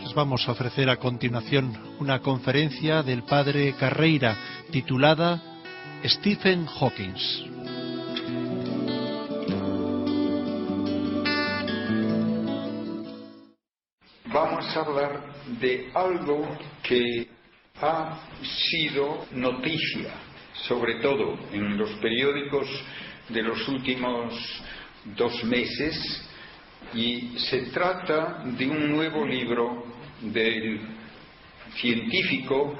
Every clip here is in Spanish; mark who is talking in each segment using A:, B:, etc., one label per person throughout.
A: Les vamos a ofrecer a continuación una conferencia del padre Carreira titulada Stephen Hawking.
B: Vamos a hablar de algo que ha sido noticia, sobre todo en los periódicos de los últimos 2 meses, y se trata de un nuevo libro del científico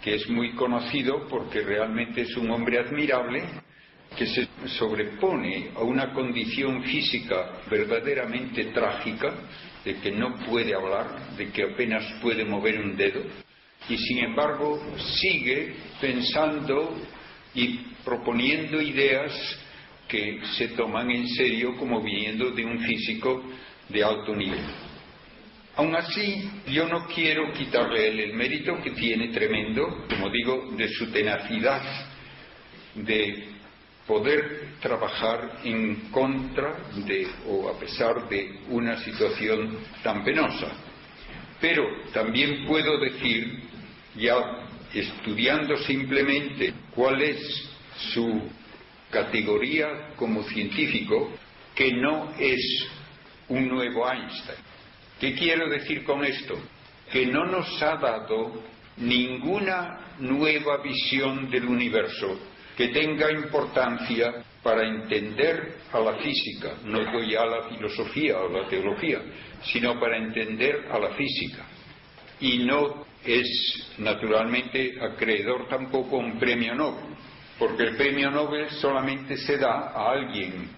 B: que es muy conocido porque realmente es un hombre admirable, que se sobrepone a una condición física verdaderamente trágica, de que no puede hablar, de que apenas puede mover un dedo, y sin embargo sigue pensando y proponiendo ideas que se toman en serio como viniendo de un físico de alto nivel. Aún así, yo no quiero quitarle a él el mérito que tiene tremendo, como digo, de su tenacidad, de poder trabajar en contra de o a pesar de una situación tan penosa. Pero también puedo decir, ya estudiando simplemente cuál es su categoría como científico, que no es un nuevo Einstein. ¿Qué quiero decir con esto? Que no nos ha dado ninguna nueva visión del universo que tenga importancia para entender a la física, no digo ya a la filosofía o la teología, sino para entender a la física. Y no es naturalmente acreedor tampoco a un premio Nobel, porque el premio Nobel solamente se da a alguien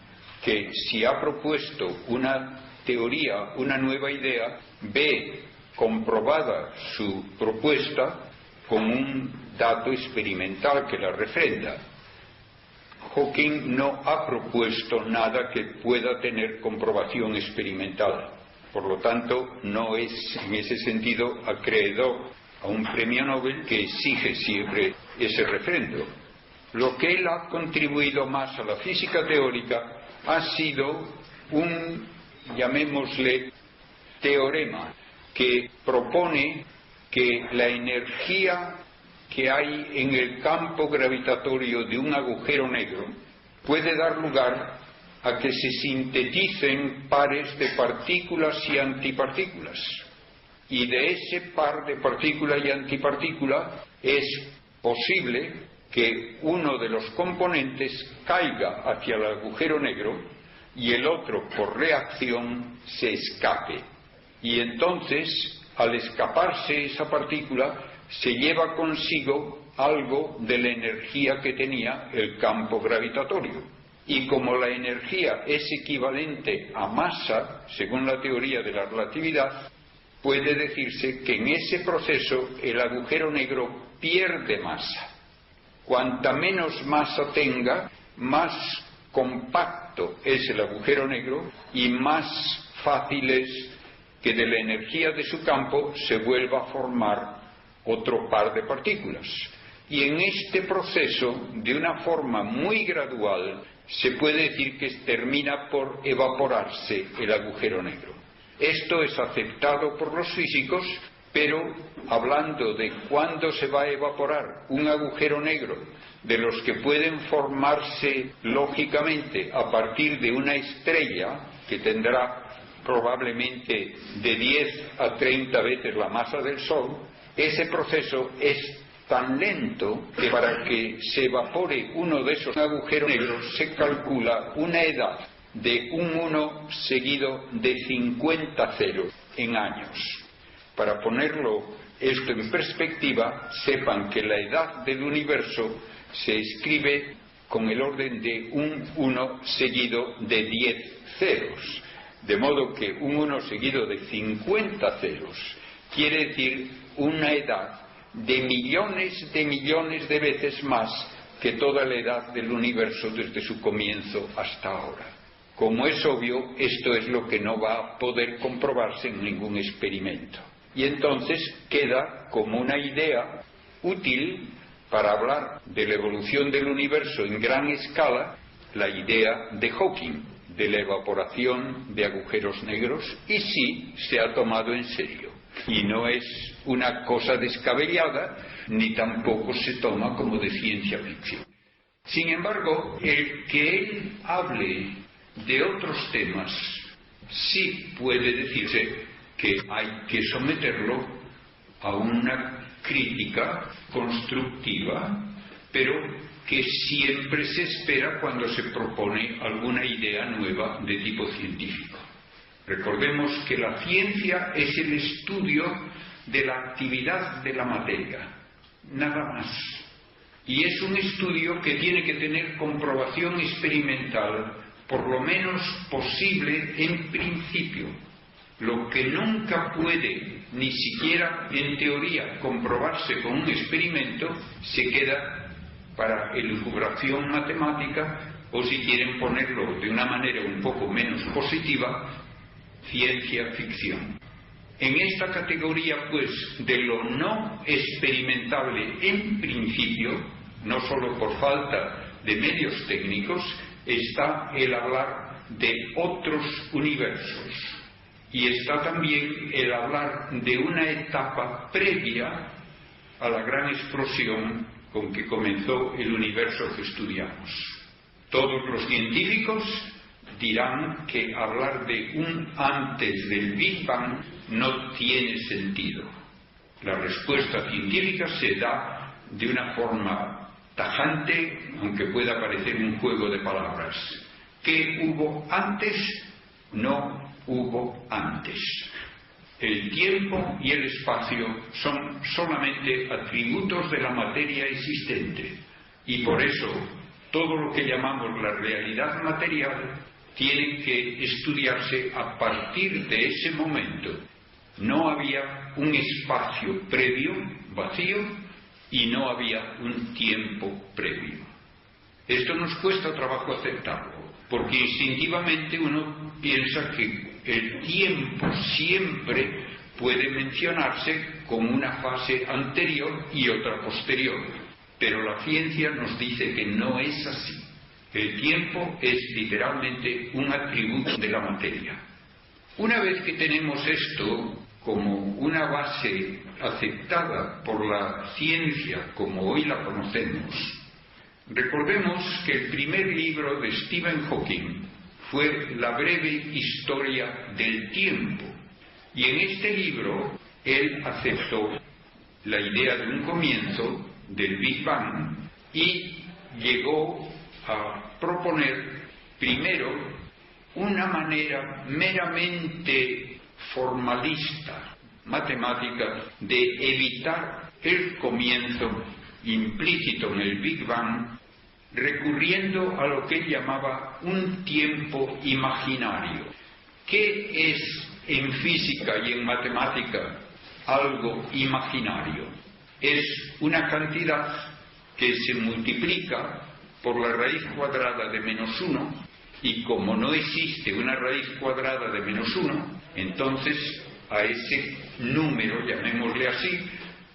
B: que, si ha propuesto una teoría, una nueva idea, ve comprobada su propuesta con un dato experimental que la refrenda. Hawking no ha propuesto nada que pueda tener comprobación experimental, por lo tanto no es en ese sentido acreedor a un premio Nobel que exige siempre ese refrendo. Lo que él ha contribuido más a la física teórica ha sido un, llamémosle, teorema que propone que la energía que hay en el campo gravitatorio de un agujero negro puede dar lugar a que se sinteticen pares de partículas y antipartículas. Y de ese par de partícula y antipartícula es posible que uno de los componentes caiga hacia el agujero negro y el otro, por reacción, se escape. Y entonces, al escaparse esa partícula, se lleva consigo algo de la energía que tenía el campo gravitatorio. Y como la energía es equivalente a masa, según la teoría de la relatividad, puede decirse que en ese proceso el agujero negro pierde masa. Cuanta menos masa tenga, más compacto es el agujero negro y más fácil es que de la energía de su campo se vuelva a formar otro par de partículas. Y en este proceso, de una forma muy gradual, se puede decir que termina por evaporarse el agujero negro. Esto es aceptado por los físicos, pero hablando de cuándo se va a evaporar un agujero negro, de los que pueden formarse lógicamente a partir de una estrella que tendrá probablemente de 10 a 30 veces la masa del Sol, ese proceso es tan lento que para que se evapore uno de esos agujeros negros se calcula una edad de un 1 seguido de 50 ceros en años. Para ponerlo esto en perspectiva, sepan que la edad del universo se escribe con el orden de un 1 seguido de 10 ceros. De modo que un 1 seguido de 50 ceros quiere decir una edad de millones de veces más que toda la edad del universo desde su comienzo hasta ahora. Como es obvio, esto es lo que no va a poder comprobarse en ningún experimento. Y entonces queda como una idea útil para hablar de la evolución del universo en gran escala, la idea de Hawking, de la evaporación de agujeros negros y sí se ha tomado en serio. Y no es una cosa descabellada, ni tampoco se toma como de ciencia ficción. Sin embargo, el que él hable de otros temas, sí puede decirse que hay que someterlo a una crítica constructiva, pero que siempre se espera cuando se propone alguna idea nueva de tipo científico. Recordemos que la ciencia es el estudio de la actividad de la materia, nada más. Y es un estudio que tiene que tener comprobación experimental, por lo menos posible en principio. Lo que nunca puede, ni siquiera en teoría, comprobarse con un experimento, se queda para elucubración matemática, o si quieren ponerlo de una manera un poco menos positiva, ciencia ficción. En esta categoría, pues, de lo no experimentable en principio, no solo por falta de medios técnicos, está el hablar de otros universos. Y está también el hablar de una etapa previa a la gran explosión con que comenzó el universo que estudiamos. Todos los científicos dirán que hablar de un antes del Big Bang no tiene sentido. La respuesta científica se da de una forma tajante, aunque pueda parecer un juego de palabras. ¿Qué hubo antes? No hubo antes. El tiempo y el espacio son solamente atributos de la materia existente, y por eso todo lo que llamamos la realidad material tiene que estudiarse a partir de ese momento. No había un espacio previo, vacío, y no había un tiempo previo. Esto nos cuesta trabajo aceptarlo, porque instintivamente uno piensa que el tiempo siempre puede mencionarse como una fase anterior y otra posterior, pero la ciencia nos dice que no es así. El tiempo es literalmente un atributo de la materia. Una vez que tenemos esto como una base aceptada por la ciencia como hoy la conocemos, recordemos que el primer libro de Stephen Hawking fue La breve historia del tiempo, y en este libro él aceptó la idea de un comienzo del Big Bang y llegó a proponer primero una manera meramente formalista, matemática, de evitar el comienzo implícito en el Big Bang, recurriendo a lo que él llamaba un tiempo imaginario. ¿Qué es en física y en matemática algo imaginario? Es una cantidad que se multiplica por la raíz cuadrada de -1, y como no existe una raíz cuadrada de -1, entonces a ese número, llamémosle así,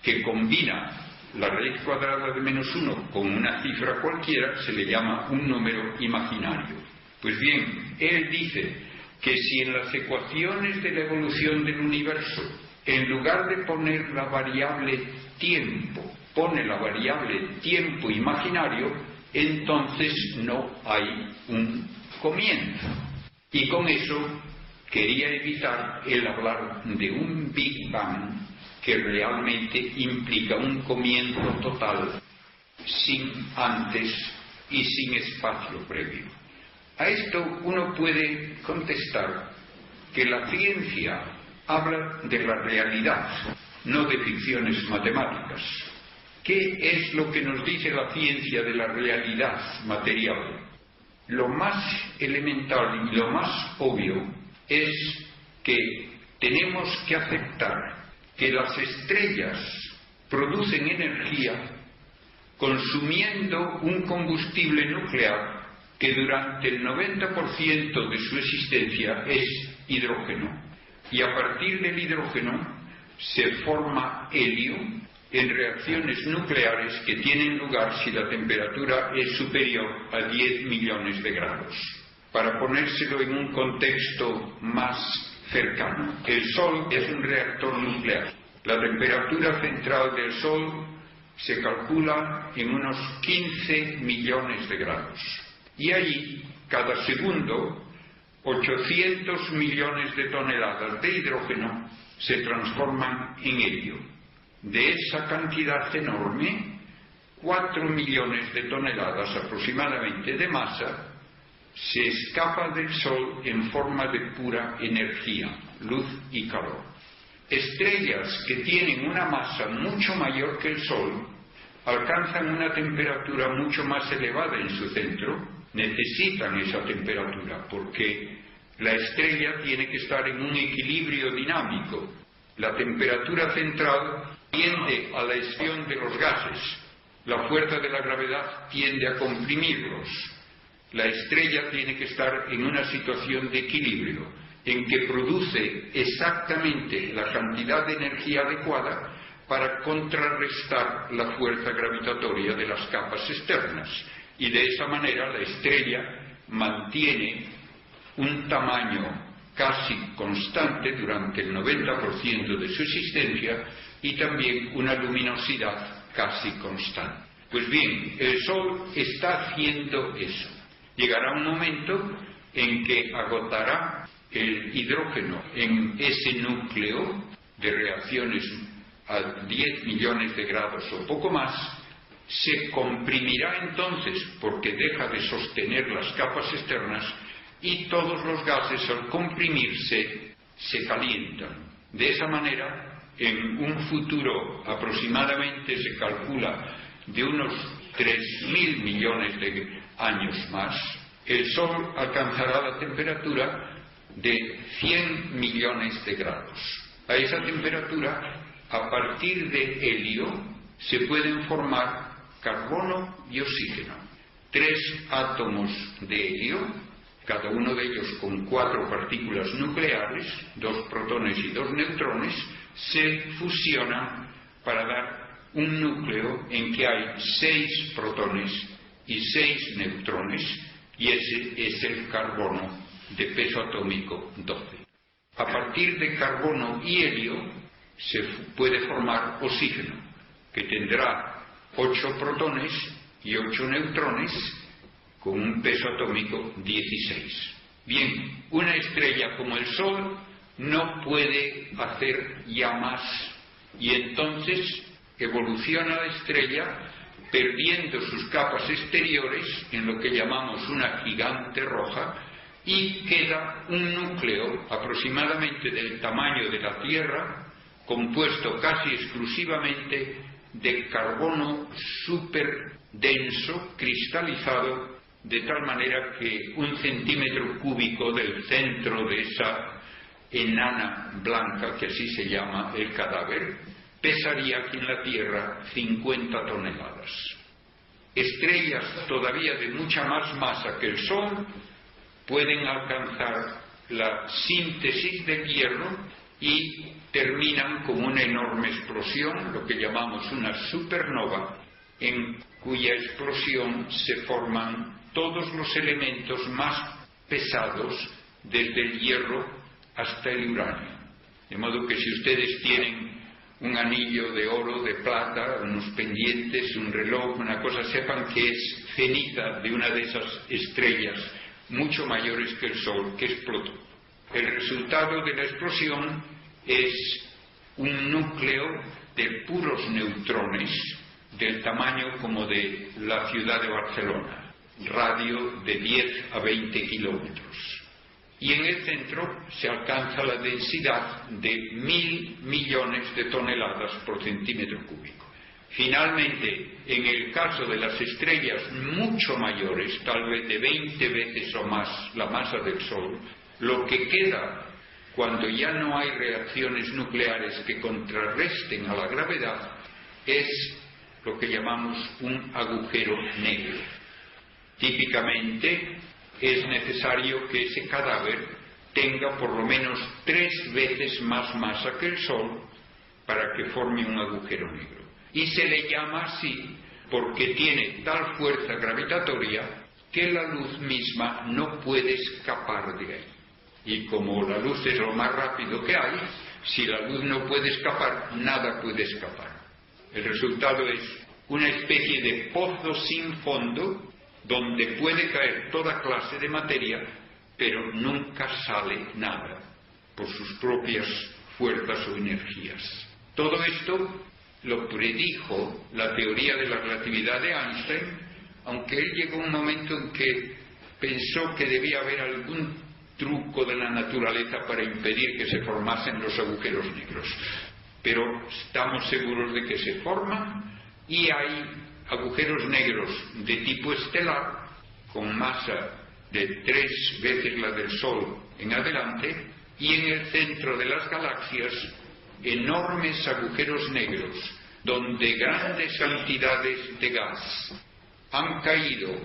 B: que combina la raíz cuadrada de -1 con una cifra cualquiera, se le llama un número imaginario. Pues bien, él dice que si en las ecuaciones de la evolución del universo, en lugar de poner la variable tiempo, pone la variable tiempo imaginario, entonces no hay un comienzo. Y con eso quería evitar el hablar de un Big Bang que realmente implica un comienzo total, sin antes y sin espacio previo. A esto uno puede contestar que la ciencia habla de la realidad, no de ficciones matemáticas. ¿Qué es lo que nos dice la ciencia de la realidad material? Lo más elemental y lo más obvio es que tenemos que aceptar que las estrellas producen energía consumiendo un combustible nuclear que durante el 90% de su existencia es hidrógeno, y a partir del hidrógeno se forma helio en reacciones nucleares que tienen lugar si la temperatura es superior a 10 millones de grados. Para ponérselo en un contexto más cercano, el Sol es un reactor nuclear. La temperatura central del Sol se calcula en unos 15 millones de grados. Y allí, cada segundo, 800 millones de toneladas de hidrógeno se transforman en helio. De esa cantidad enorme, 4 millones de toneladas aproximadamente de masa se escapa del Sol en forma de pura energía, luz y calor. Estrellas que tienen una masa mucho mayor que el Sol alcanzan una temperatura mucho más elevada en su centro, necesitan esa temperatura porque la estrella tiene que estar en un equilibrio dinámico. La temperatura central tiende a la expansión de los gases, la fuerza de la gravedad tiende a comprimirlos. La estrella tiene que estar en una situación de equilibrio, en que produce exactamente la cantidad de energía adecuada para contrarrestar la fuerza gravitatoria de las capas externas. Y de esa manera la estrella mantiene un tamaño casi constante durante el 90% de su existencia y también una luminosidad casi constante. Pues bien, el Sol está haciendo eso. Llegará un momento en que agotará el hidrógeno en ese núcleo de reacciones a 10 millones de grados o poco más, se comprimirá entonces porque deja de sostener las capas externas y todos los gases al comprimirse se calientan. De esa manera, en un futuro aproximadamente se calcula de unos 3.000 millones de años más, el Sol alcanzará la temperatura de 100 millones de grados. A esa temperatura, a partir de helio, se pueden formar carbono y oxígeno. 3 átomos de helio, cada uno de ellos con 4 partículas nucleares, 2 protones y 2 neutrones, se fusionan para dar un núcleo en que hay 6 protones y 6 neutrones, y ese es el carbono de peso atómico 12. A partir de carbono y helio se puede formar oxígeno, que tendrá 8 protones y 8 neutrones con un peso atómico 16. Bien, una estrella como el Sol no puede hacer ya más, y entonces evoluciona la estrella perdiendo sus capas exteriores en lo que llamamos una gigante roja, y queda un núcleo aproximadamente del tamaño de la Tierra, compuesto casi exclusivamente de carbono súper denso, cristalizado, de tal manera que 1 centímetro cúbico del centro de esa enana blanca, que así se llama el cadáver, pesaría aquí en la Tierra 50 toneladas. Estrellas todavía de mucha más masa que el Sol pueden alcanzar la síntesis del hierro y terminan con una enorme explosión, lo que llamamos una supernova, en cuya explosión se forman todos los elementos más pesados, desde el hierro hasta el uranio. De modo que si ustedes tienen un anillo de oro, de plata, unos pendientes, un reloj, una cosa, sepan que es ceniza de una de esas estrellas mucho mayores que el Sol, que explotó. El resultado de la explosión es un núcleo de puros neutrones del tamaño como de la ciudad de Barcelona, radio de 10 a 20 kilómetros. Y en el centro se alcanza la densidad de 1.000 millones de toneladas por centímetro cúbico. Finalmente, en el caso de las estrellas mucho mayores, tal vez de 20 veces o más la masa del Sol, lo que queda cuando ya no hay reacciones nucleares que contrarresten a la gravedad es lo que llamamos un agujero negro. Típicamente es necesario que ese cadáver tenga por lo menos 3 veces más masa que el Sol para que forme un agujero negro. Y se le llama así porque tiene tal fuerza gravitatoria que la luz misma no puede escapar de ahí. Y como la luz es lo más rápido que hay, si la luz no puede escapar, nada puede escapar. El resultado es una especie de pozo sin fondo donde puede caer toda clase de materia, pero nunca sale nada por sus propias fuerzas o energías. Todo esto lo predijo la teoría de la relatividad de Einstein, aunque él llegó a un momento en que pensó que debía haber algún truco de la naturaleza para impedir que se formasen los agujeros negros. Pero estamos seguros de que se forman, y hay agujeros negros de tipo estelar con masa de 3 veces la del Sol en adelante, y en el centro de las galaxias enormes agujeros negros donde grandes cantidades de gas han caído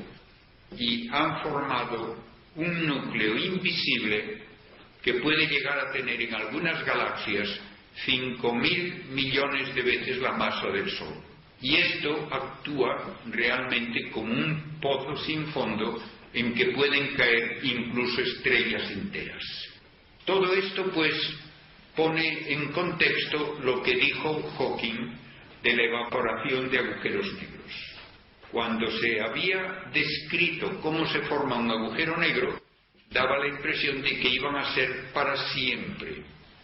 B: y han formado un núcleo invisible que puede llegar a tener en algunas galaxias 5.000 millones de veces la masa del Sol. Y esto actúa realmente como un pozo sin fondo en que pueden caer incluso estrellas enteras. Todo esto, pues, pone en contexto lo que dijo Hawking de la evaporación de agujeros negros. Cuando se había descrito cómo se forma un agujero negro, daba la impresión de que iban a ser para siempre,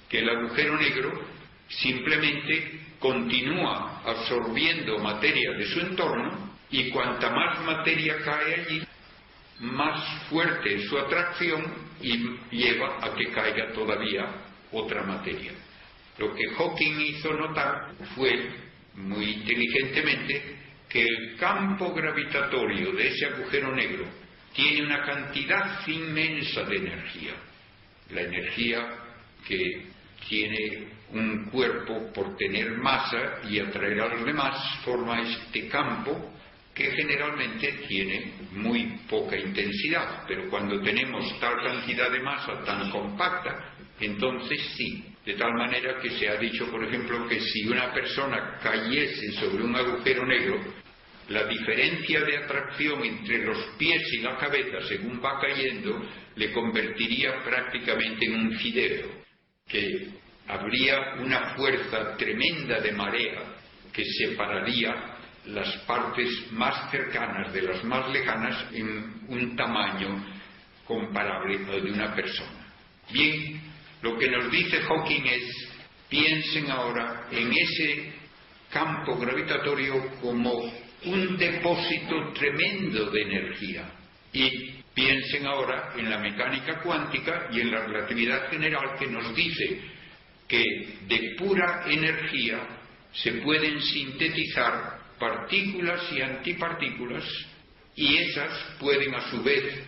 B: que el agujero negro simplemente continúa absorbiendo materia de su entorno, y cuanta más materia cae allí, más fuerte es su atracción y lleva a que caiga todavía otra materia. Lo que Hawking hizo notar fue, muy inteligentemente, que el campo gravitatorio de ese agujero negro tiene una cantidad inmensa de energía. La energía que tiene un cuerpo por tener masa y atraer a los demás forma este campo, que generalmente tiene muy poca intensidad, pero cuando tenemos tal cantidad de masa tan compacta, entonces sí. De tal manera que se ha dicho, por ejemplo, que si una persona cayese sobre un agujero negro, la diferencia de atracción entre los pies y la cabeza, según va cayendo, le convertiría prácticamente en un fideo, que habría una fuerza tremenda de marea que separaría las partes más cercanas de las más lejanas en un tamaño comparable al de una persona. Bien, lo que nos dice Hawking es: piensen ahora en ese campo gravitatorio como un depósito tremendo de energía, y piensen ahora en la mecánica cuántica y en la relatividad general, que nos dice que de pura energía se pueden sintetizar partículas y antipartículas, y esas pueden a su vez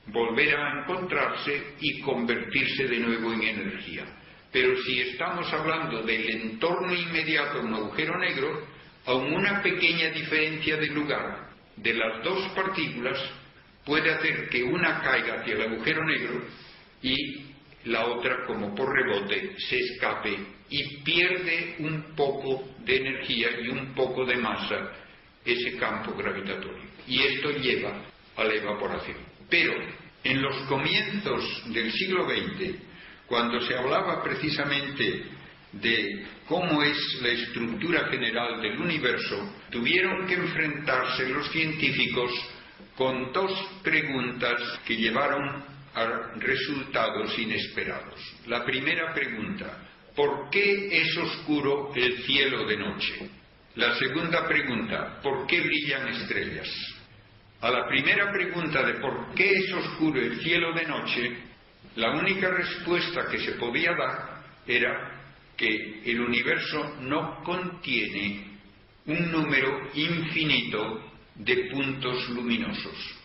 B: volver a encontrarse y convertirse de nuevo en energía. Pero si estamos hablando del entorno inmediato de un agujero negro, aun una pequeña diferencia de lugar de las dos partículas puede hacer que una caiga hacia el agujero negro y la otra, como por rebote, se escape y pierde un poco de energía y un poco de masa ese campo gravitatorio. Y esto lleva a la evaporación. Pero en los comienzos del siglo XX, cuando se hablaba precisamente de cómo es la estructura general del universo, tuvieron que enfrentarse los científicos con dos preguntas que llevaron a resultados inesperados. La primera pregunta: ¿por qué es oscuro el cielo de noche? La segunda pregunta: ¿por qué brillan estrellas? A la primera pregunta de por qué es oscuro el cielo de noche, la única respuesta que se podía dar era que el universo no contiene un número infinito de puntos luminosos.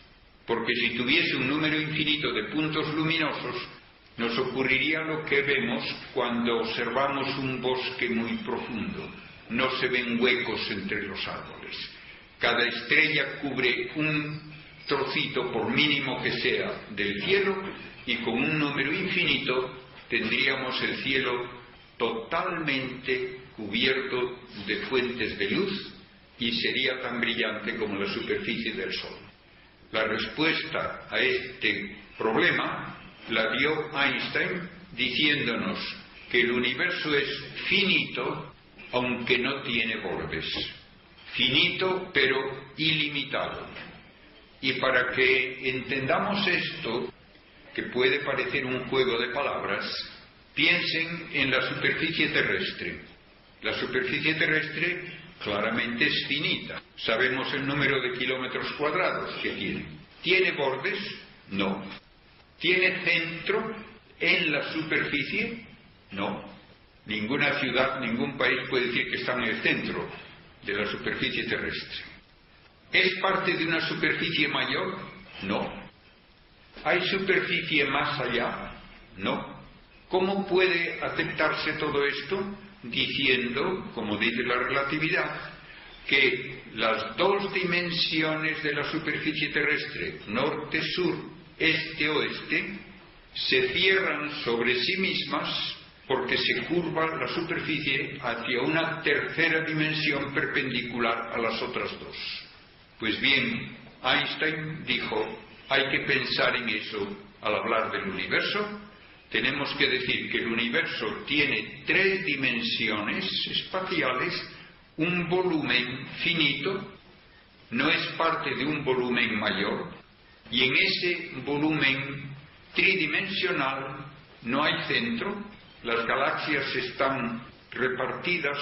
B: Porque si tuviese un número infinito de puntos luminosos, nos ocurriría lo que vemos cuando observamos un bosque muy profundo. No se ven huecos entre los árboles. Cada estrella cubre un trocito, por mínimo que sea, del cielo, y con un número infinito tendríamos el cielo totalmente cubierto de fuentes de luz y sería tan brillante como la superficie del Sol. La respuesta a este problema la dio Einstein diciéndonos que el universo es finito, aunque no tiene bordes. Finito, pero ilimitado. Y para que entendamos esto, que puede parecer un juego de palabras, piensen en la superficie terrestre. La superficie terrestre claramente es finita. Sabemos el número de kilómetros cuadrados que tiene. ¿Tiene bordes? No. ¿Tiene centro en la superficie? No. Ninguna ciudad, ningún país puede decir que está en el centro de la superficie terrestre. ¿Es parte de una superficie mayor? No. ¿Hay superficie más allá? No. ¿Cómo puede aceptarse todo esto? Diciendo, como dice la relatividad, que las dos dimensiones de la superficie terrestre, norte-sur, este-oeste, se cierran sobre sí mismas porque se curva la superficie hacia una tercera dimensión perpendicular a las otras dos. Pues bien, Einstein dijo, hay que pensar en eso al hablar del universo. Tenemos que decir que el universo tiene tres dimensiones espaciales, un volumen finito, no es parte de un volumen mayor, y en ese volumen tridimensional no hay centro. Las galaxias están repartidas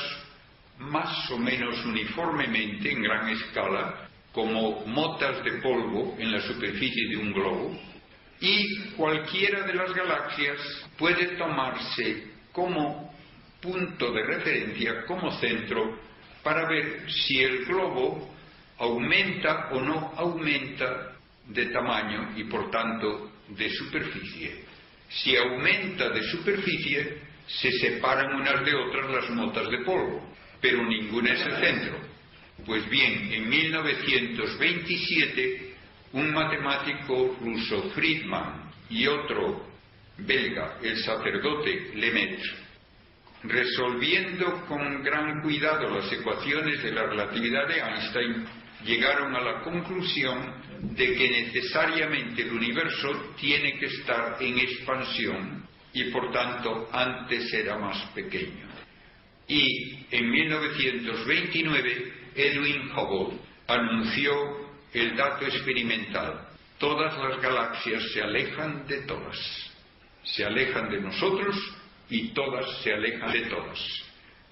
B: más o menos uniformemente en gran escala, como motas de polvo en la superficie de un globo, y cualquiera de las galaxias puede tomarse como punto de referencia, como centro, para ver si el globo aumenta o no aumenta de tamaño y por tanto de superficie. Si aumenta de superficie, se separan unas de otras las motas de polvo, pero ninguna es el centro. Pues bien, en 1927, un matemático ruso, Friedman, y otro belga, el sacerdote Lemaitre, resolviendo con gran cuidado las ecuaciones de la relatividad de Einstein, llegaron a la conclusión de que necesariamente el universo tiene que estar en expansión y por tanto antes era más pequeño. Y en 1929 Edwin Hubble anunció el dato experimental: todas las galaxias se alejan de todas, se alejan de nosotros y todas se alejan de todas.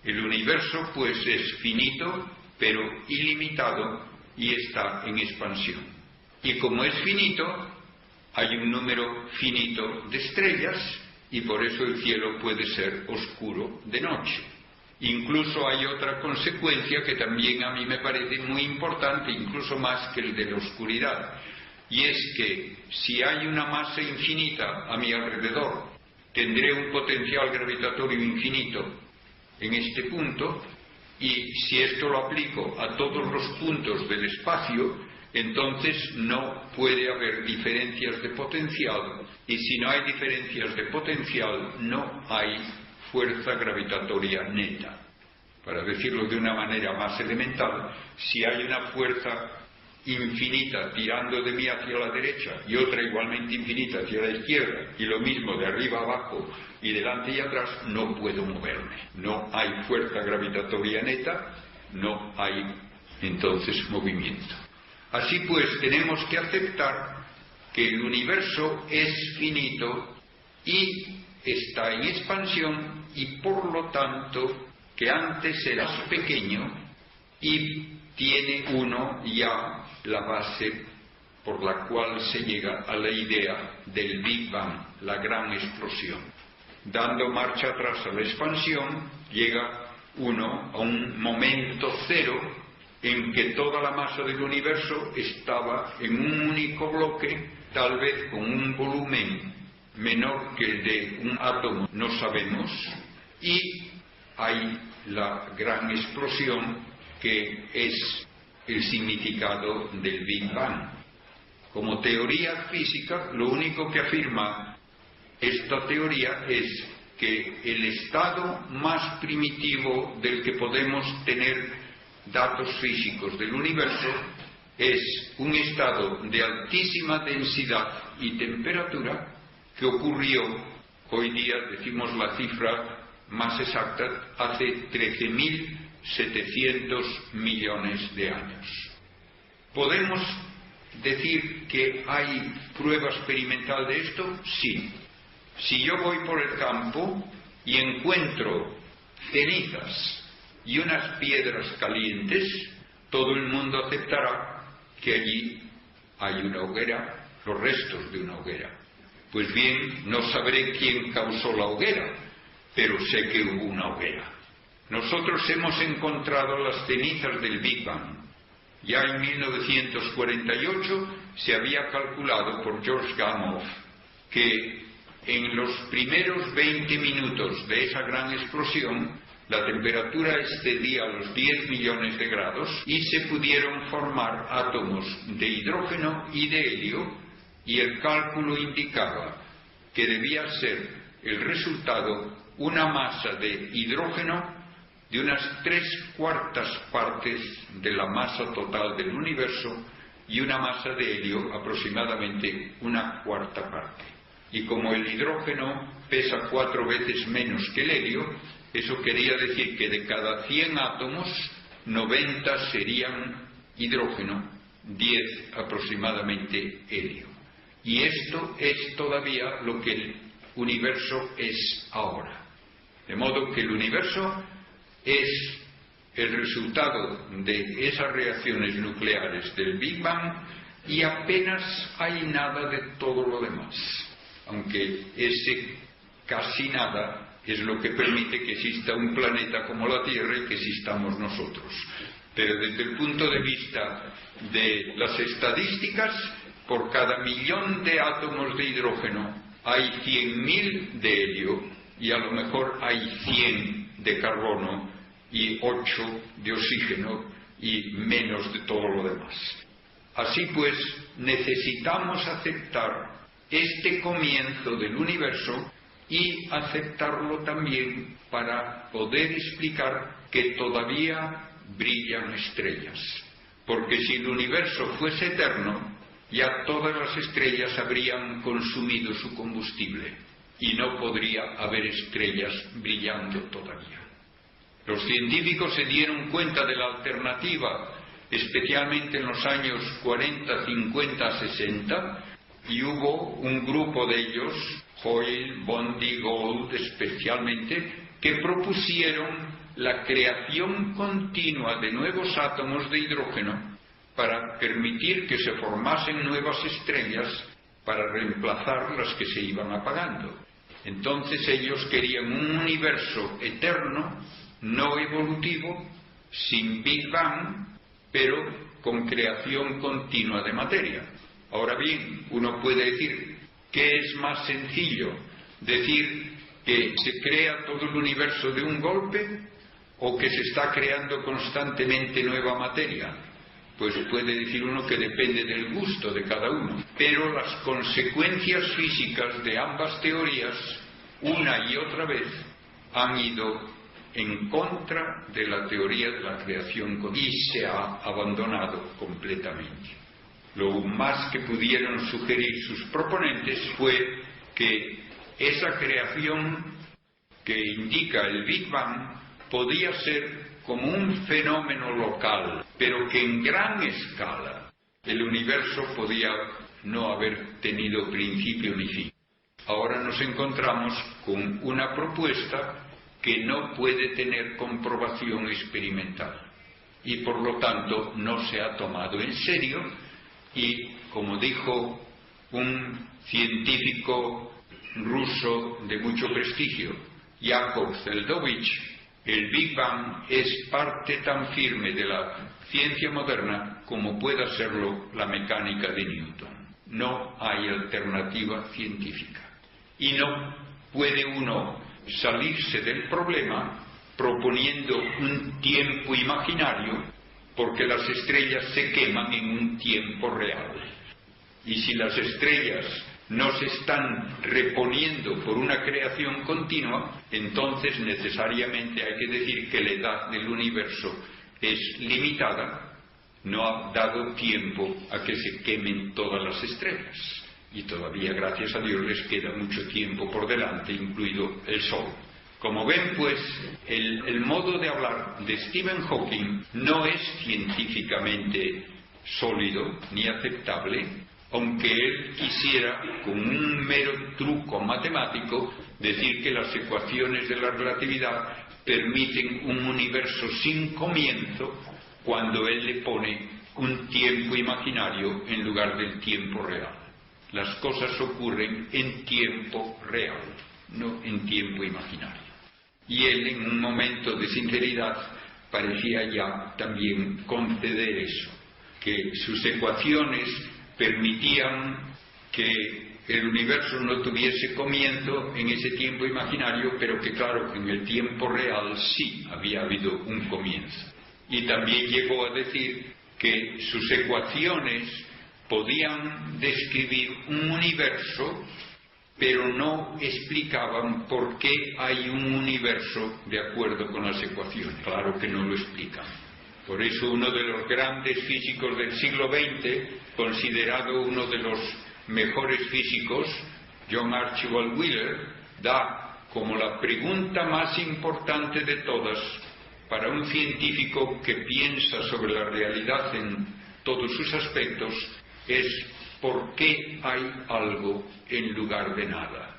B: El universo pues es finito pero ilimitado y está en expansión. Y como es finito, hay un número finito de estrellas y por eso el cielo puede ser oscuro de noche. Incluso hay otra consecuencia que también a mí me parece muy importante, incluso más que el de la oscuridad, y es que si hay una masa infinita a mi alrededor, tendré un potencial gravitatorio infinito en este punto, y si esto lo aplico a todos los puntos del espacio, entonces no puede haber diferencias de potencial, y si no hay diferencias de potencial, no hay fuerza gravitatoria neta. Para decirlo de una manera más elemental, si hay una fuerza infinita tirando de mí hacia la derecha y otra igualmente infinita hacia la izquierda, y lo mismo de arriba abajo y delante y atrás, no puedo moverme. No hay fuerza gravitatoria neta, no hay entonces movimiento. Así pues, tenemos que aceptar que el universo es finito y está en expansión, y por lo tanto que antes era pequeño, y tiene uno ya la base por la cual se llega a la idea del Big Bang, la gran explosión. Dando marcha atrás a la expansión, llega uno a un momento cero en que toda la masa del universo estaba en un único bloque, tal vez con un volumen menor que el de un átomo, no sabemos, y hay la gran explosión que es el significado del Big Bang. Como teoría física, lo único que afirma esta teoría es que el estado más primitivo del que podemos tener datos físicos del universo es un estado de altísima densidad y temperatura que ocurrió, hoy día decimos la cifra más exacta, hace 13.700 millones de años. ¿Podemos decir que hay prueba experimental de esto? Sí. Si yo voy por el campo y encuentro cenizas y unas piedras calientes, todo el mundo aceptará que allí hay una hoguera, los restos de una hoguera. Pues bien, no sabré quién causó la hoguera, pero sé que hubo una hoguera. Nosotros hemos encontrado las cenizas del Big Bang. Ya en 1948 se había calculado por George Gamow que en los primeros 20 minutos de esa gran explosión la temperatura excedía los 10 millones de grados y se pudieron formar átomos de hidrógeno y de helio, y el cálculo indicaba que debía ser el resultado una masa de hidrógeno de unas 3/4 partes de la masa total del universo y una masa de helio aproximadamente 1/4 parte. Y como el hidrógeno pesa 4 veces menos que el helio, eso quería decir que de cada 100 átomos, 90 serían hidrógeno, 10 aproximadamente helio. Y esto es todavía lo que el universo es ahora. De modo que el universo es el resultado de esas reacciones nucleares del Big Bang y apenas hay nada de todo lo demás, aunque ese casi nada es lo que permite que exista un planeta como la Tierra y que existamos nosotros. Pero desde el punto de vista de las estadísticas, por cada 1.000.000 de átomos de hidrógeno hay 100.000 de helio y a lo mejor hay 100 de carbono y 8 de oxígeno y menos de todo lo demás. Así pues, necesitamos aceptar este comienzo del universo y aceptarlo también para poder explicar que todavía brillan estrellas. Porque si el universo fuese eterno, ya todas las estrellas habrían consumido su combustible y no podría haber estrellas brillando todavía. Los científicos se dieron cuenta de la alternativa, especialmente en los años 40, 50, 60, y hubo un grupo de ellos, Hoyle, Bondi, Gould especialmente, que propusieron la creación continua de nuevos átomos de hidrógeno para permitir que se formasen nuevas estrellas para reemplazar las que se iban apagando. Entonces ellos querían un universo eterno, no evolutivo, sin Big Bang, pero con creación continua de materia. Ahora bien, uno puede decir, ¿qué es más sencillo? ¿Decir que se crea todo el universo de un golpe o que se está creando constantemente nueva materia? Pues puede decir uno que depende del gusto de cada uno. Pero las consecuencias físicas de ambas teorías, una y otra vez, han ido en contra de la teoría de la creación y se ha abandonado completamente. Lo más que pudieron sugerir sus proponentes fue que esa creación que indica el Big Bang podía ser como un fenómeno local, pero que en gran escala el universo podía no haber tenido principio ni fin. Ahora nos encontramos con una propuesta que no puede tener comprobación experimental y por lo tanto no se ha tomado en serio y, como dijo un científico ruso de mucho prestigio, Yakov Zeldovich, el Big Bang es parte tan firme de la ciencia moderna como pueda serlo la mecánica de Newton. No hay alternativa científica. Y no puede uno salirse del problema proponiendo un tiempo imaginario, porque las estrellas se queman en un tiempo real. Y si las estrellas no se están reponiendo por una creación continua, entonces necesariamente hay que decir que la edad del universo es limitada no ha dado tiempo a que se quemen todas las estrellas. Y todavía, gracias a Dios, les queda mucho tiempo por delante, incluido el Sol. Como ven, pues, el modo de hablar de Stephen Hawking no es científicamente sólido ni aceptable, aunque él quisiera, con un mero truco matemático, decir que las ecuaciones de la relatividad permiten un universo sin comienzo cuando él le pone un tiempo imaginario en lugar del tiempo real. Las cosas ocurren en tiempo real, no en tiempo imaginario. Y él, en un momento de sinceridad, parecía ya también conceder eso, que sus ecuaciones permitían que el universo no tuviese comienzo en ese tiempo imaginario, pero que claro, en el tiempo real sí había habido un comienzo. Y también llegó a decir que sus ecuaciones podían describir un universo, pero no explicaban por qué hay un universo de acuerdo con las ecuaciones. Claro que no lo explican. Por eso uno de los grandes físicos del siglo XX, considerado uno de los mejores físicos, John Archibald Wheeler, da como la pregunta más importante de todas para un científico que piensa sobre la realidad en todos sus aspectos, es ¿por qué hay algo en lugar de nada?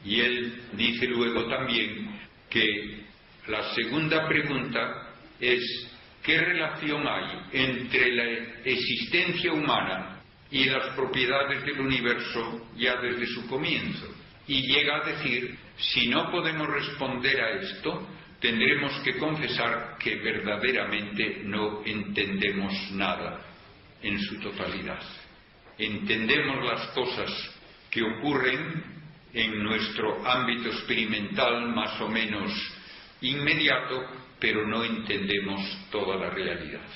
B: Y él dice luego también que la segunda pregunta es ¿qué relación hay entre la existencia humana y las propiedades del universo ya desde su comienzo? Y llega a decir, si no podemos responder a esto, tendremos que confesar que verdaderamente no entendemos nada en su totalidad. Entendemos las cosas que ocurren en nuestro ámbito experimental más o menos inmediato, pero no entendemos toda la realidad.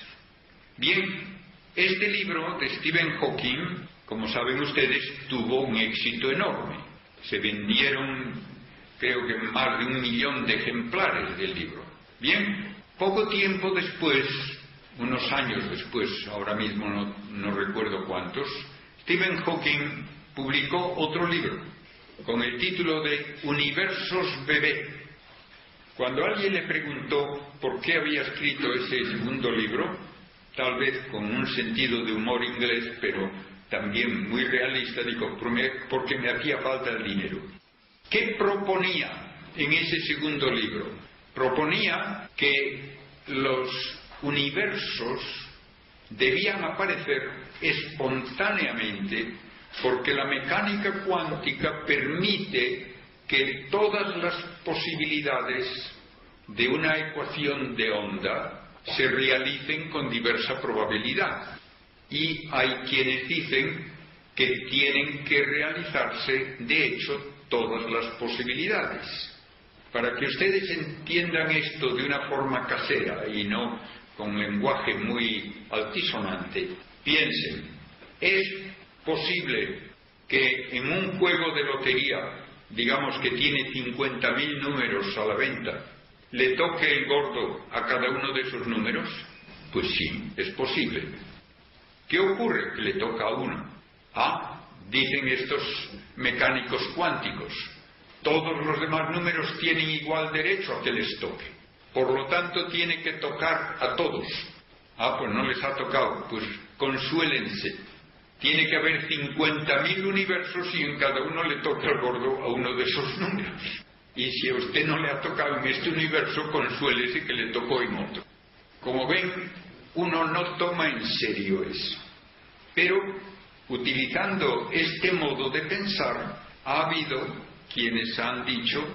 B: Bien, este libro de Stephen Hawking, como saben ustedes, tuvo un éxito enorme. Se vendieron, creo que más de 1 millón de ejemplares del libro. Bien, poco tiempo después, unos años después, ahora mismo no recuerdo cuántos, Stephen Hawking publicó otro libro con el título de Universos Bebé. Cuando alguien le preguntó por qué había escrito ese segundo libro, tal vez con un sentido de humor inglés, pero también muy realista, dijo, porque me hacía falta el dinero. ¿Qué proponía en ese segundo libro? Proponía que los universos debían aparecer espontáneamente porque la mecánica cuántica permite que todas las posibilidades de una ecuación de onda se realicen con diversa probabilidad. Y hay quienes dicen que tienen que realizarse, de hecho, todas las posibilidades. Para que ustedes entiendan esto de una forma casera y no con lenguaje muy altisonante, piensen, es posible que en un juego de lotería, digamos que tiene 50.000 números a la venta, ¿le toque el gordo a cada uno de esos números? Pues sí, es posible. ¿Qué ocurre? Que le toca a uno. Dicen estos mecánicos cuánticos, todos los demás números tienen igual derecho a que les toque. Por lo tanto, tiene que tocar a todos. Pues no les ha tocado. Pues consuélense. Tiene que haber 50.000 universos y en cada uno le toca al gordo a uno de esos números. Y si a usted no le ha tocado en este universo, consuélese que le tocó en otro. Como ven, uno no toma en serio eso. Pero, utilizando este modo de pensar, ha habido quienes han dicho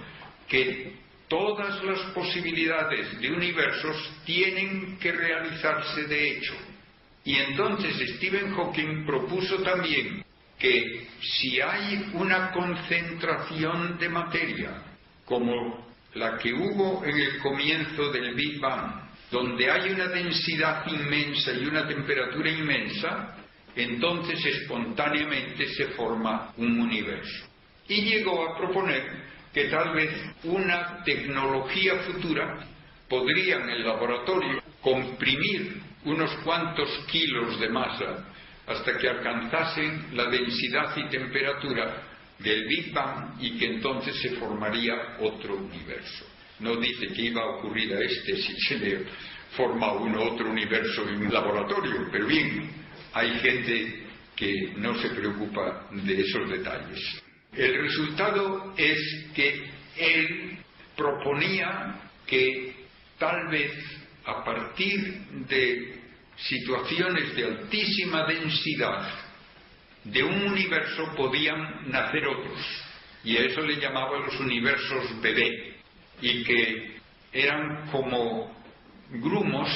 B: que todas las posibilidades de universos tienen que realizarse de hecho. Y entonces Stephen Hawking propuso también que si hay una concentración de materia, como la que hubo en el comienzo del Big Bang, donde hay una densidad inmensa y una temperatura inmensa, entonces espontáneamente se forma un universo. Y llegó a proponer que tal vez una tecnología futura podría en el laboratorio comprimir unos cuantos kilos de masa hasta que alcanzasen la densidad y temperatura del Big Bang y que entonces se formaría otro universo. No dice que iba a ocurrir a si se le forma otro universo en un laboratorio, pero bien, hay gente que no se preocupa de esos detalles. El resultado es que él proponía que tal vez a partir de situaciones de altísima densidad de un universo podían nacer otros, y a eso le llamaba los universos bebé, y que eran como grumos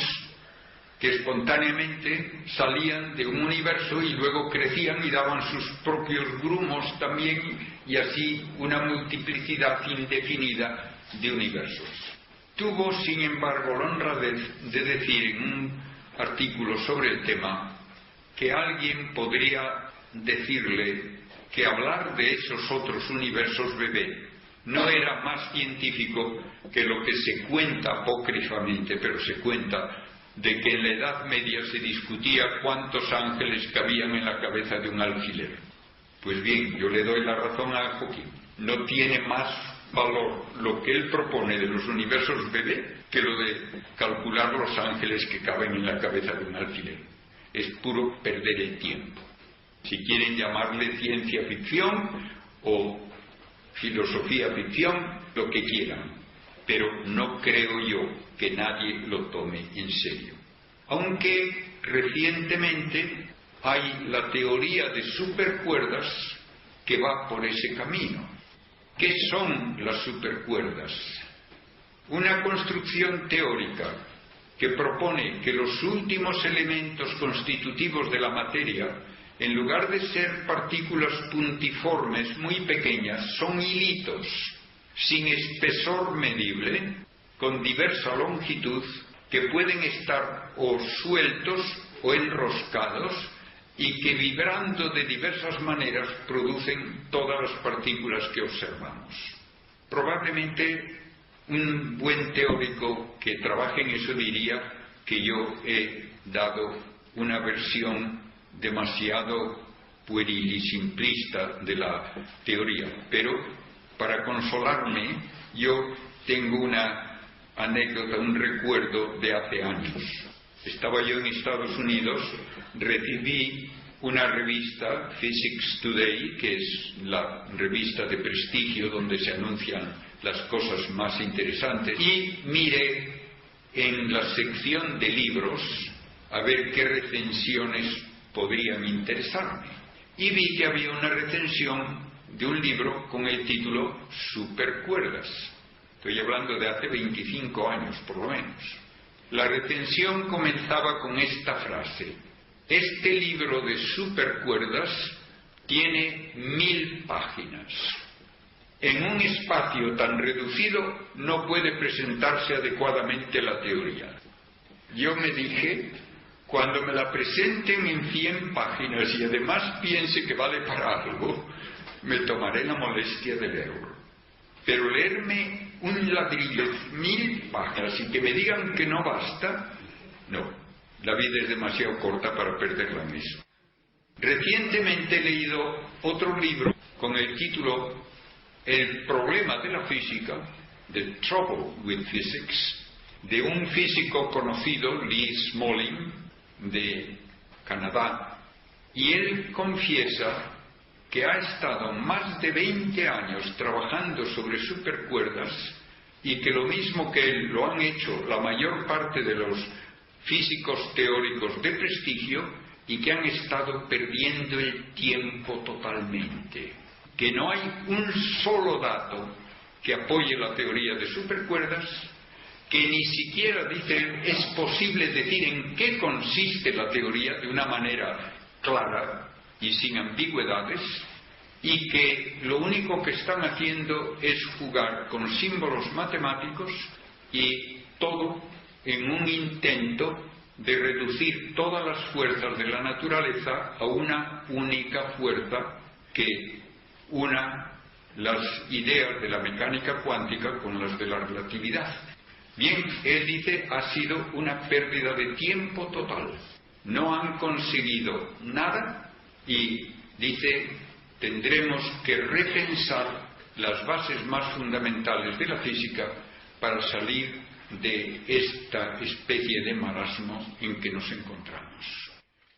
B: que espontáneamente salían de un universo y luego crecían y daban sus propios grumos también, y así una multiplicidad indefinida de universos. Tuvo, sin embargo, la honradez de decir en un artículo sobre el tema que alguien podría decirle que hablar de esos otros universos bebé no era más científico que lo que se cuenta apócrifamente, pero se cuenta, de que en la Edad Media se discutía cuántos ángeles cabían en la cabeza de un alfiler. Pues bien, yo le doy la razón a Hawking. No tiene más valor lo que él propone de los universos bebé que lo de calcular los ángeles que caben en la cabeza de un alfiler. Es puro perder el tiempo. Si quieren llamarle ciencia ficción o filosofía ficción, lo que quieran, pero no creo yo que nadie lo tome en serio. Aunque recientemente hay la teoría de supercuerdas que va por ese camino. ¿Qué son las supercuerdas? Una construcción teórica que propone que los últimos elementos constitutivos de la materia, en lugar de ser partículas puntiformes muy pequeñas, son hilitos sin espesor medible, con diversa longitud, que pueden estar o sueltos o enroscados y que, vibrando de diversas maneras, producen todas las partículas que observamos. Probablemente un buen teórico que trabaje en eso diría que yo he dado una versión demasiado pueril y simplista de la teoría, pero para consolarme yo tengo una anécdota, un recuerdo de hace años. Estaba yo en Estados Unidos, recibí una revista, Physics Today, que es la revista de prestigio donde se anuncian las cosas más interesantes, y miré en la sección de libros a ver qué recensiones podrían interesarme. Y vi que había una recensión de un libro con el título Supercuerdas. Estoy hablando de hace 25 años, por lo menos. La recensión comenzaba con esta frase: este libro de supercuerdas tiene 1000 páginas. En un espacio tan reducido no puede presentarse adecuadamente la teoría. Yo me dije, cuando me la presenten en 100 páginas y además piense que vale para algo, me tomaré la molestia de leerlo. Pero leerme un ladrillo, 1000 páginas, y que me digan que no basta, no. La vida es demasiado corta para perderla en eso. Recientemente he leído otro libro con el título El problema de la física, The Trouble with Physics, de un físico conocido, Lee Smolin, de Canadá, y él confiesa que ha estado más de 20 años trabajando sobre supercuerdas y que lo mismo que él lo han hecho la mayor parte de los físicos teóricos de prestigio y que han estado perdiendo el tiempo totalmente, que no hay un solo dato que apoye la teoría de supercuerdas, que ni siquiera, dice, es posible decir en qué consiste la teoría de una manera clara y sin ambigüedades, y que lo único que están haciendo es jugar con símbolos matemáticos, y todo en un intento de reducir todas las fuerzas de la naturaleza a una única fuerza que una las ideas de la mecánica cuántica con las de la relatividad. Bien, él dice, ha sido una pérdida de tiempo total. No han conseguido nada y dice, tendremos que repensar las bases más fundamentales de la física para salir de esta especie de marasmo en que nos encontramos.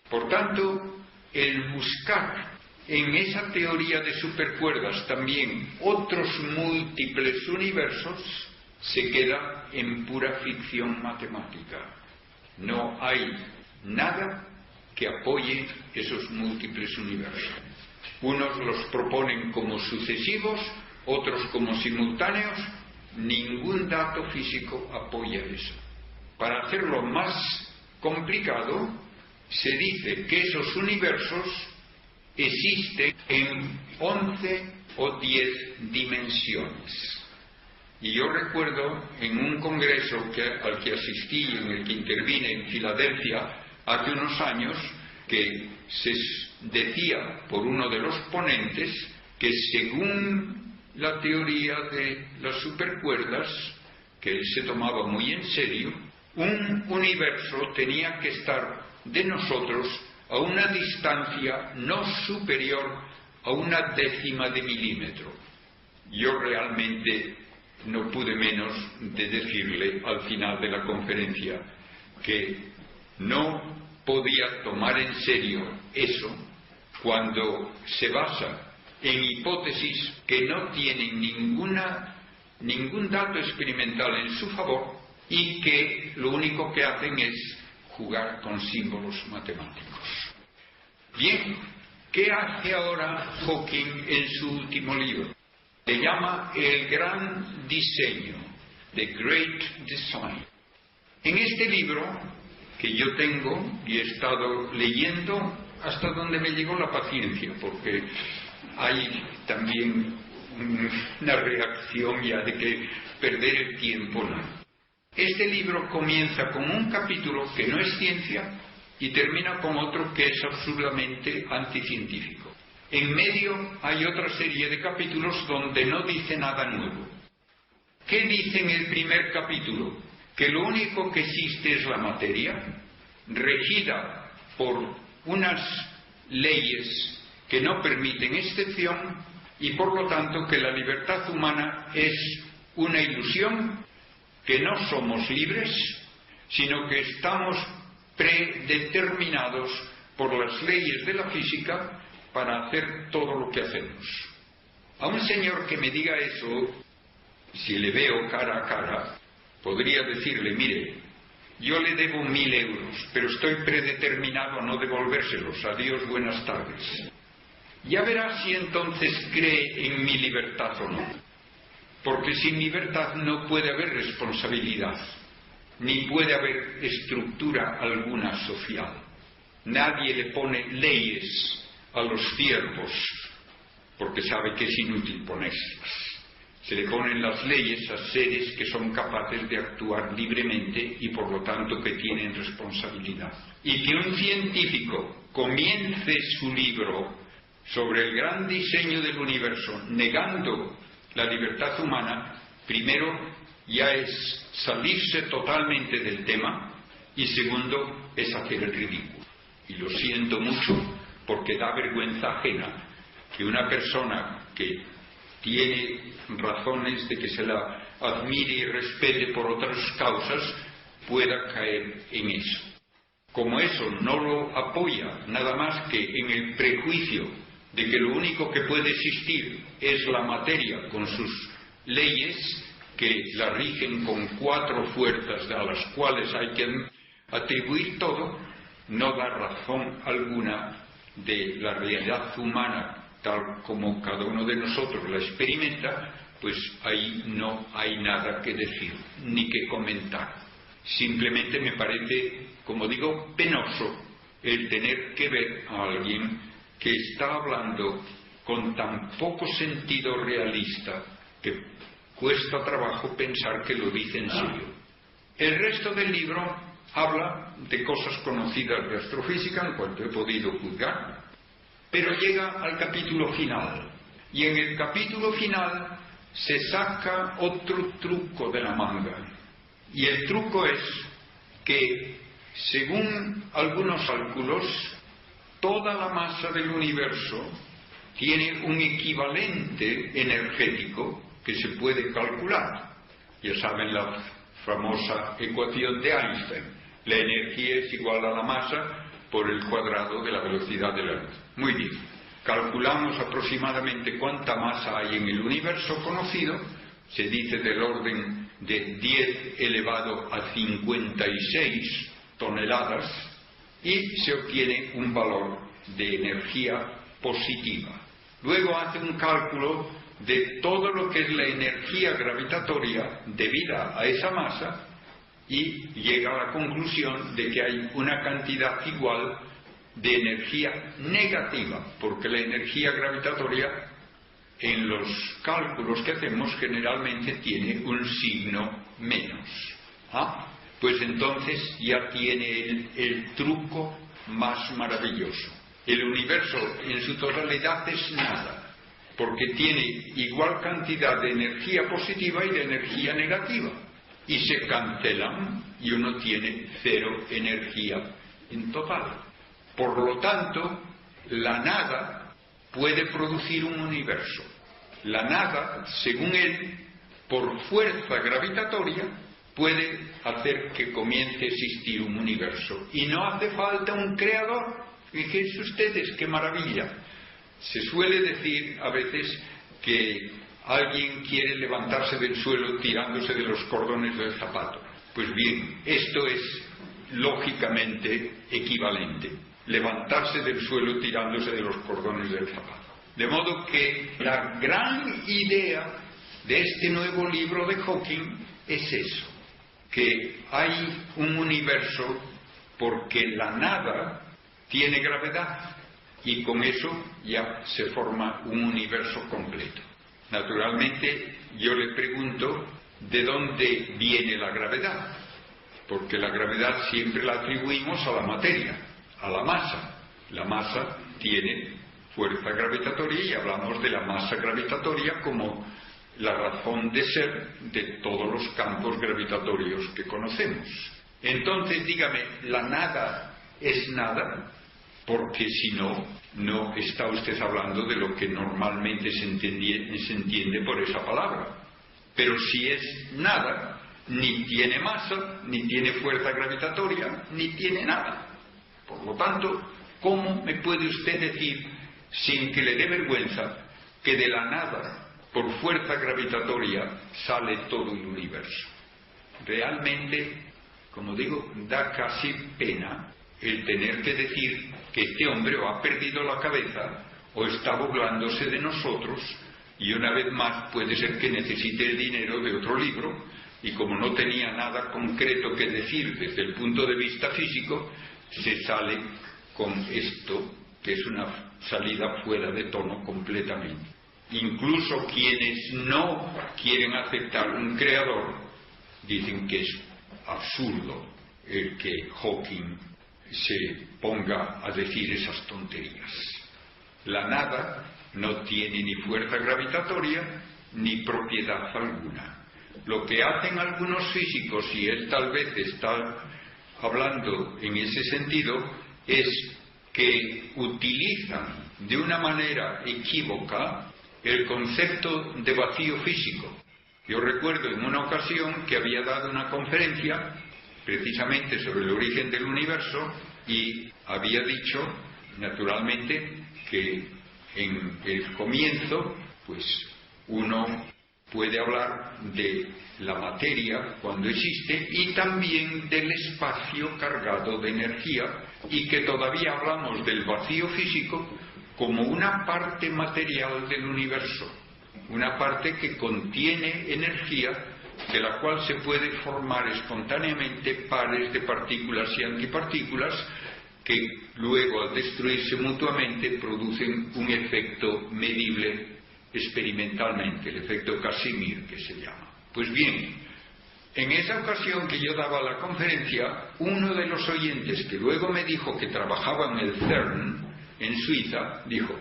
B: Por tanto, el buscar en esa teoría de supercuerdas también otros múltiples universos se queda en pura ficción matemática. No hay nada que apoye esos múltiples universos. Unos los proponen como sucesivos, otros como simultáneos. Ningún dato físico apoya eso. Para hacerlo más complicado, se dice que esos universos existen en 11 o 10 dimensiones. Y yo recuerdo en un congreso al que asistí, en el que intervine en Filadelfia hace unos años, que se decía por uno de los ponentes que según la teoría de las supercuerdas, que él se tomaba muy en serio, un universo tenía que estar de nosotros a una distancia no superior a 1/10 de milímetro. Yo realmente no pude menos de decirle al final de la conferencia que no podía tomar en serio eso cuando se basa en hipótesis que no tienen ningún dato experimental en su favor y que lo único que hacen es jugar con símbolos matemáticos. Bien, ¿qué hace ahora Hawking en su último libro? Le llama El Gran Diseño, The Great Design. En este libro, que yo tengo y he estado leyendo hasta donde me llegó la paciencia, porque hay también una reacción ya de que perder el tiempo no. Este libro comienza con un capítulo que no es ciencia y termina con otro que es absurdamente anticientífico. En medio hay otra serie de capítulos donde no dice nada nuevo. ¿Qué dice en el primer capítulo? Que lo único que existe es la materia, regida por unas leyes que no permiten excepción y por lo tanto que la libertad humana es una ilusión, que no somos libres, sino que estamos predeterminados por las leyes de la física para hacer todo lo que hacemos. A un señor que me diga eso, si le veo cara a cara, podría decirle, mire, yo le debo 1.000 euros, pero estoy predeterminado a no devolvérselos. Adiós, buenas tardes. Ya verá si entonces cree en mi libertad o no. Porque sin libertad no puede haber responsabilidad, ni puede haber estructura alguna social. Nadie le pone leyes a los ciervos, porque sabe que es inútil ponérselas. Se le ponen las leyes a seres que son capaces de actuar libremente y por lo tanto que tienen responsabilidad. Y que un científico comience su libro sobre el gran diseño del universo negando la libertad humana, primero ya es salirse totalmente del tema y segundo es hacer el ridículo. Y lo siento mucho porque da vergüenza ajena que una persona que tiene razones de que se la admire y respete por otras causas pueda caer en eso. Como eso no lo apoya nada más que en el prejuicio de que lo único que puede existir es la materia con sus leyes que la rigen con 4 fuerzas a las cuales hay que atribuir todo, no da razón alguna de la realidad humana tal como cada uno de nosotros la experimenta, pues ahí no hay nada que decir ni que comentar. Simplemente me parece, como digo, penoso el tener que ver a alguien que está hablando con tan poco sentido realista que cuesta trabajo pensar que lo dice en serio. El resto del libro habla de cosas conocidas de astrofísica en cuanto he podido juzgar, pero llega al capítulo final y en el capítulo final se saca otro truco de la manga Y el truco es que, según algunos cálculos, toda la masa del universo tiene un equivalente energético que se puede calcular. Ya saben la famosa ecuación de Einstein: la energía es igual a la masa por el cuadrado de la velocidad de la luz. Muy bien, calculamos aproximadamente cuánta masa hay en el universo conocido. Se dice del orden de 10 elevado a 56 toneladas, y se obtiene un valor de energía positiva. Luego hace un cálculo de todo lo que es la energía gravitatoria debida a esa masa y llega a la conclusión de que hay una cantidad igual de energía negativa, porque la energía gravitatoria en los cálculos que hacemos generalmente tiene un signo menos. Pues entonces ya tiene el truco más maravilloso. El universo en su totalidad es nada, porque tiene igual cantidad de energía positiva y de energía negativa, y se cancelan y uno tiene cero energía en total. Por lo tanto, la nada puede producir un universo. La nada, según él, por fuerza gravitatoria, puede hacer que comience a existir un universo. Y no hace falta un creador. Fíjense ustedes qué maravilla. Se suele decir a veces que alguien quiere levantarse del suelo tirándose de los cordones del zapato. Pues bien, esto es lógicamente equivalente. Levantarse del suelo tirándose de los cordones del zapato. De modo que la gran idea de este nuevo libro de Hawking es eso, que hay un universo porque la nada tiene gravedad, y con eso ya se forma un universo completo. Naturalmente, yo le pregunto, ¿de dónde viene la gravedad? Porque la gravedad siempre la atribuimos a la materia, a la masa. La masa tiene fuerza gravitatoria y hablamos de la masa gravitatoria como la razón de ser de todos los campos gravitatorios que conocemos. Entonces, dígame, ¿la nada es nada? Porque si no, no está usted hablando de lo que normalmente se entiende por esa palabra. Pero si es nada, ni tiene masa, ni tiene fuerza gravitatoria, ni tiene nada. Por lo tanto, ¿cómo me puede usted decir, sin que le dé vergüenza, que de la nada, por fuerza gravitatoria, sale todo el universo? Realmente, como digo, da casi pena el tener que decir que este hombre o ha perdido la cabeza o está burlándose de nosotros, y una vez más puede ser que necesite el dinero de otro libro, y como no tenía nada concreto que decir desde el punto de vista físico, se sale con esto, que es una salida fuera de tono completamente. Incluso quienes no quieren aceptar un creador dicen que es absurdo el que Hawking se ponga a decir esas tonterías. La nada no tiene ni fuerza gravitatoria ni propiedad alguna. Lo que hacen algunos físicos, y él tal vez está hablando en ese sentido, es que utilizan de una manera equívoca el concepto de vacío físico. Yo recuerdo en una ocasión que había dado una conferencia precisamente sobre el origen del universo, y había dicho, naturalmente, que en el comienzo, pues uno puede hablar de la materia cuando existe y también del espacio cargado de energía, y que todavía hablamos del vacío físico como una parte material del universo, una parte que contiene energía, de la cual se puede formar espontáneamente pares de partículas y antipartículas que luego, al destruirse mutuamente, producen un efecto medible experimentalmente, el efecto Casimir, que se llama. Pues bien, en esa ocasión que yo daba la conferencia, uno de los oyentes, que luego me dijo que trabajaba en el CERN, en Suiza, dijo: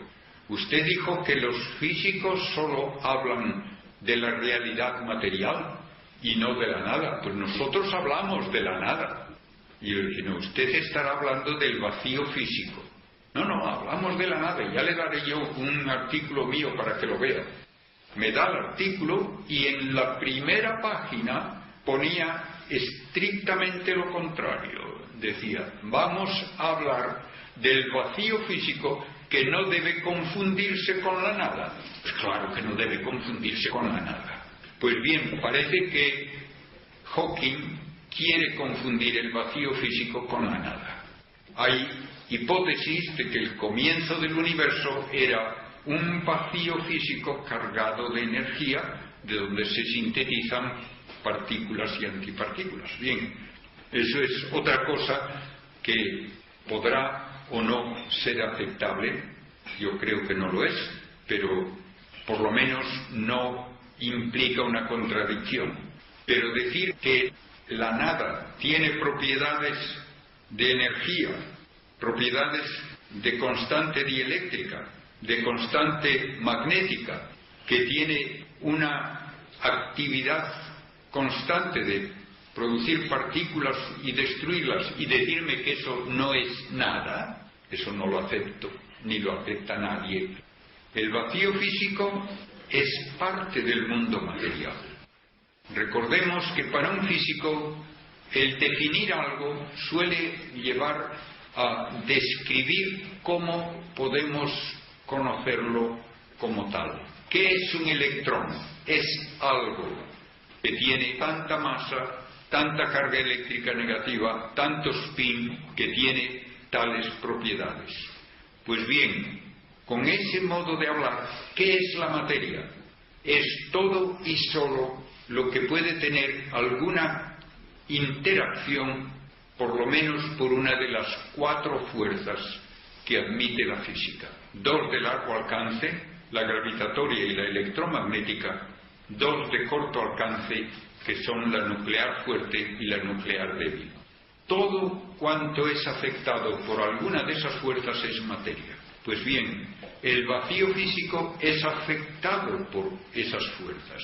B: usted dijo que los físicos solo hablan de la realidad material. y no de la nada. Pues nosotros hablamos de la nada. Y yo le dije, no, usted estará hablando del vacío físico. No, hablamos de la nada, y ya le daré yo un artículo mío para que lo vea. Me da el artículo y en la primera página ponía estrictamente lo contrario. Decía, vamos a hablar del vacío físico que no debe confundirse con la nada. Pues claro que no debe confundirse con la nada. Pues bien, parece que Hawking quiere confundir el vacío físico con la nada. Hay hipótesis de que el comienzo del universo era un vacío físico cargado de energía, de donde se sintetizan partículas y antipartículas. Bien, eso es otra cosa que podrá o no ser aceptable. Yo creo que no lo es, pero por lo menos no implica una contradicción. Pero decir que la nada tiene propiedades de energía, propiedades de constante dieléctrica, de constante magnética, que tiene una actividad constante de producir partículas y destruirlas, y decirme que eso no es nada, eso no lo acepto, ni lo acepta nadie. El vacío físico es parte del mundo material. Recordemos que para un físico el definir algo suele llevar a describir cómo podemos conocerlo como tal. ¿Qué es un electrón? Es algo que tiene tanta masa, tanta carga eléctrica negativa, tanto spin, que tiene tales propiedades. Pues bien, con ese modo de hablar, ¿qué es la materia? Es todo y solo lo que puede tener alguna interacción, por lo menos por una de las 4 fuerzas que admite la física. 2 de largo alcance, la gravitatoria y la electromagnética, 2 de corto alcance, que son la nuclear fuerte y la nuclear débil. Todo cuanto es afectado por alguna de esas fuerzas es materia. Pues bien, el vacío físico es afectado por esas fuerzas.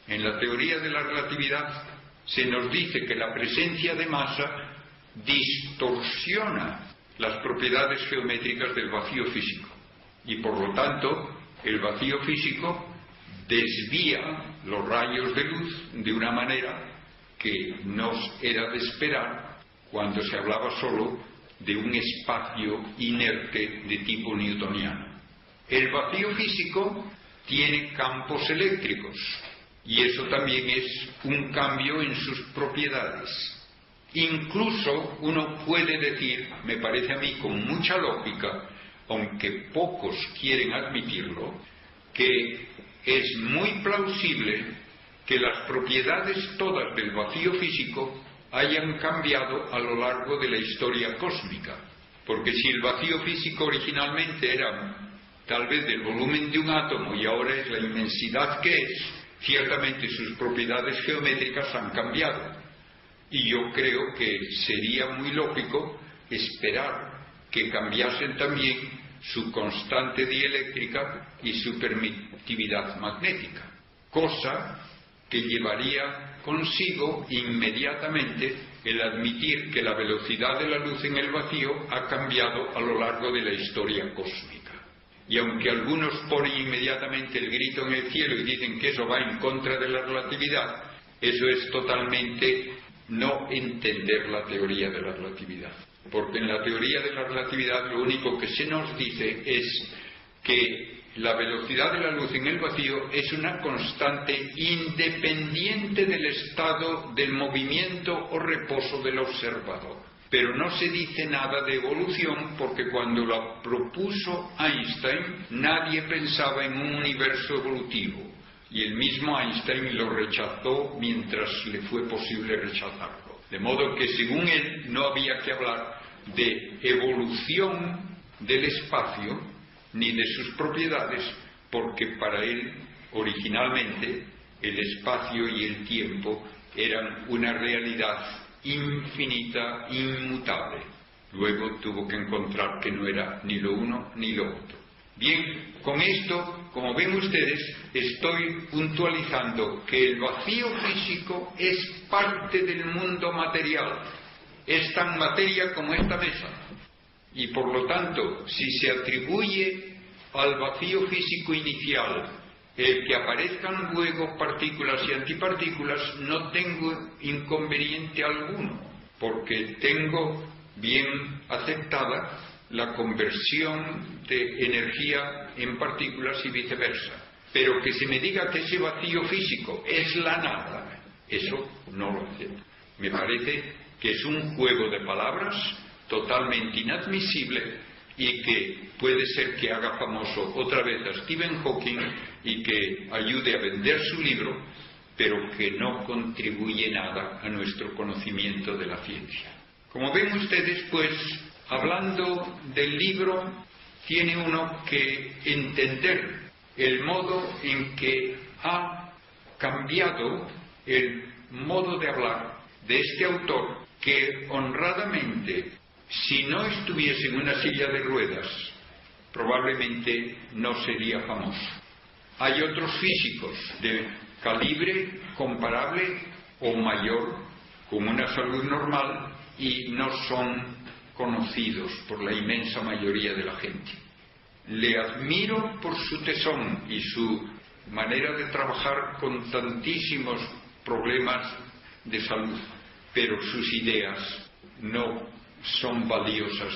B: En la teoría de la relatividad se nos dice que la presencia de masa distorsiona las propiedades geométricas del vacío físico, y por lo tanto el vacío físico desvía los rayos de luz de una manera que no era de esperar cuando se hablaba solo de un espacio inerte de tipo newtoniano. El vacío físico tiene campos eléctricos, y eso también es un cambio en sus propiedades. Incluso uno puede decir, me parece a mí con mucha lógica, aunque pocos quieren admitirlo, que es muy plausible que las propiedades todas del vacío físico hayan cambiado a lo largo de la historia cósmica. Porque si el vacío físico originalmente era tal vez del volumen de un átomo y ahora es la inmensidad que es, ciertamente sus propiedades geométricas han cambiado. Y yo creo que sería muy lógico esperar que cambiasen también su constante dieléctrica y su permitividad magnética, cosa que llevaría consigo inmediatamente el admitir que la velocidad de la luz en el vacío ha cambiado a lo largo de la historia cósmica. Y aunque algunos ponen inmediatamente el grito en el cielo y dicen que eso va en contra de la relatividad, eso es totalmente no entender la teoría de la relatividad. Porque en la teoría de la relatividad lo único que se nos dice es que la velocidad de la luz en el vacío es una constante independiente del estado del movimiento o reposo del observador. Pero no se dice nada de evolución, porque cuando la propuso Einstein nadie pensaba en un universo evolutivo, y el mismo Einstein lo rechazó mientras le fue posible rechazarlo. De modo que según él no había que hablar de evolución del espacio ni de sus propiedades, porque para él originalmente el espacio y el tiempo eran una realidad infinita, inmutable. Luego tuvo que encontrar que no era ni lo uno ni lo otro. Bien, con esto, como ven ustedes, estoy puntualizando que el vacío físico es parte del mundo material, es tan materia como esta mesa, y por lo tanto, si se atribuye al vacío físico inicial el que aparezcan luego partículas y antipartículas, no tengo inconveniente alguno, porque tengo bien aceptada la conversión de energía en partículas y viceversa. Pero que se me diga que ese vacío físico es la nada, eso no lo acepto. Me parece que es un juego de palabras totalmente inadmisible y que puede ser que haga famoso otra vez a Stephen Hawking y que ayude a vender su libro, pero que no contribuye nada a nuestro conocimiento de la ciencia. Como ven ustedes, pues, hablando del libro, tiene uno que entender el modo en que ha cambiado el modo de hablar de este autor, que honradamente, si no estuviese en una silla de ruedas, probablemente no sería famoso. Hay otros físicos de calibre comparable o mayor, con una salud normal, y no son conocidos por la inmensa mayoría de la gente. Le admiro por su tesón y su manera de trabajar con tantísimos problemas de salud, pero sus ideas no son valiosas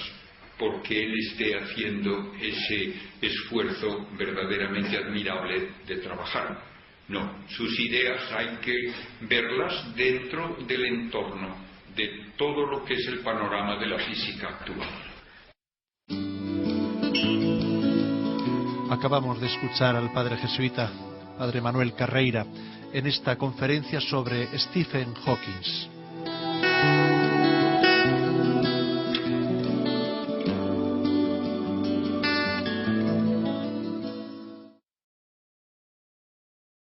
B: porque él esté haciendo ese esfuerzo verdaderamente admirable de trabajar. No, sus ideas hay que verlas dentro del entorno de todo lo que es el panorama de la física actual.
A: Acabamos de escuchar al padre jesuita, padre Manuel Carreira, en esta conferencia sobre Stephen Hawking.